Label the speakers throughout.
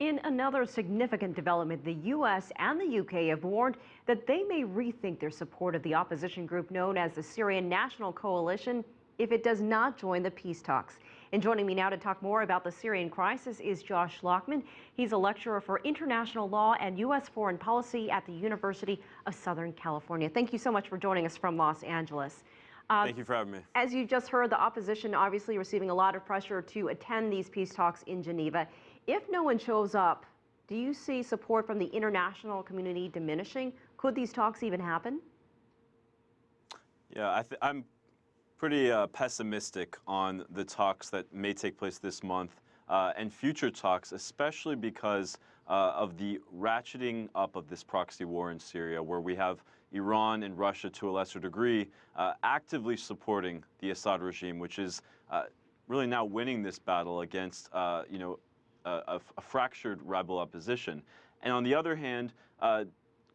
Speaker 1: In another significant development, the U.S. and the U.K. have warned that they may rethink their support of the opposition group known as the Syrian National Coalition if it does not join the peace talks. And joining me now to talk more about the Syrian crisis is Josh Lockman. He's a lecturer for international law and U.S. foreign policy at the University of Southern California. Thank you so much for joining us from Los Angeles.
Speaker 2: Thank you for having me.
Speaker 1: As you just heard, the opposition obviously receiving a lot of pressure to attend these peace talks in Geneva. If no one shows up, do you see support from the international community diminishing? Could these talks even happen?
Speaker 2: Yeah, I'm pretty pessimistic on the talks that may take place this month and future talks, especially because of the ratcheting up of this proxy war in Syria, where we have Iran and Russia, to a lesser degree, actively supporting the Assad regime, which is really now winning this battle against, a fractured rebel opposition. And on the other hand,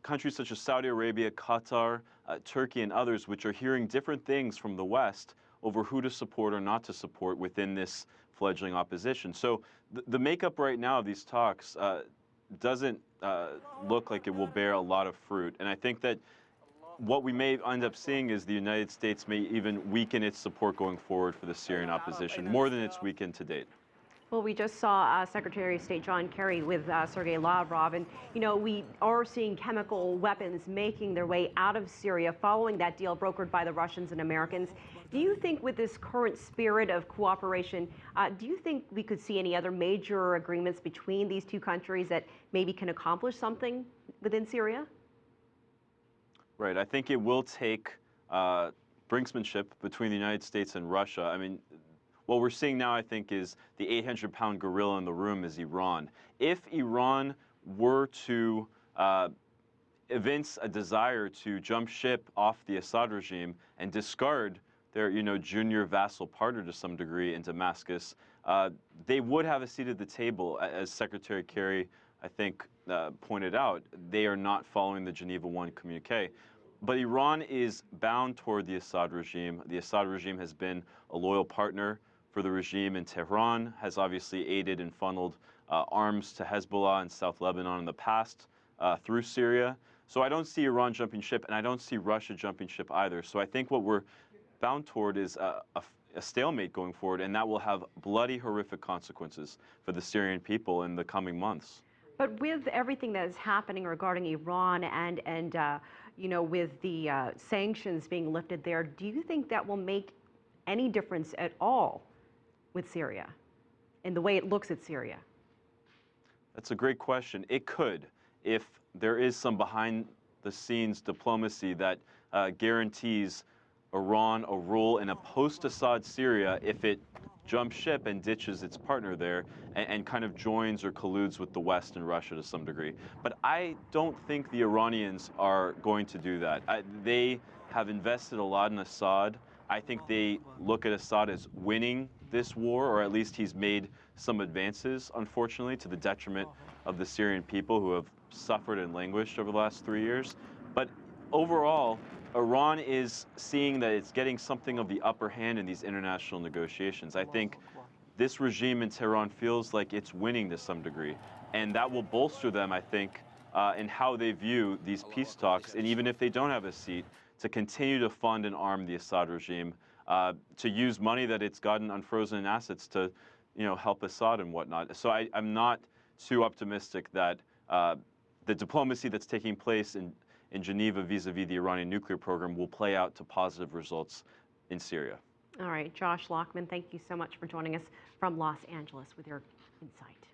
Speaker 2: countries such as Saudi Arabia, Qatar, Turkey, and others, which are hearing different things from the West over who to support or not to support within this fledgling opposition. So the makeup right now of these talks doesn't look like it will bear a lot of fruit. And I think that what we may end up seeing is the United States may even weaken its support going forward for the Syrian opposition, more than it's weakened to date.
Speaker 1: Well, we just saw Secretary of State John Kerry with Sergei Lavrov, and we are seeing chemical weapons making their way out of Syria following that deal brokered by the Russians and Americans. Do you think with this current spirit of cooperation, do you think we could see any other major agreements between these two countries that maybe can accomplish something within Syria?
Speaker 2: Right. I think it will take brinksmanship between the United States and Russia. I mean, what we're seeing now, I think, is the 800-pound gorilla in the room is Iran. If Iran were to evince a desire to jump ship off the Assad regime and discard their, junior vassal partner to some degree in Damascus, they would have a seat at the table. As Secretary Kerry, I think, pointed out, they are not following the Geneva I communique. But Iran is bound toward the Assad regime. The Assad regime has been a loyal partner for the regime in Tehran, has obviously aided and funneled arms to Hezbollah in South Lebanon in the past through Syria. So I don't see Iran jumping ship, and I don't see Russia jumping ship either. So I think what we're bound toward is a stalemate going forward, and that will have bloody, horrific consequences for the Syrian people in the coming months.
Speaker 1: But with everything that is happening regarding Iran and with the sanctions being lifted there, do you think that will make any difference at all with Syria and the way it looks at Syria?
Speaker 2: That's a great question. It could, if there is some behind-the-scenes diplomacy that guarantees Iran a role in a post-Assad Syria if it jumps ship and ditches its partner there and kind of joins or colludes with the West and Russia to some degree. But I don't think the Iranians are going to do that. They have invested a lot in Assad. I think they look at Assad as winning this war, or at least he's made some advances, unfortunately, to the detriment of the Syrian people who have suffered and languished over the last 3 years. But overall, Iran is seeing that it's getting something of the upper hand in these international negotiations. I think this regime in Tehran feels like it's winning to some degree, and that will bolster them, I think, in how they view these peace talks, and even if they don't have a seat, to continue to fund and arm the Assad regime, to use money that it's gotten unfrozen assets to, help Assad and whatnot. So I'm not too optimistic that the diplomacy that's taking place in Geneva vis-a-vis the Iranian nuclear program will play out to positive results in Syria.
Speaker 1: All right, Josh Lockman, thank you so much for joining us from Los Angeles with your insight.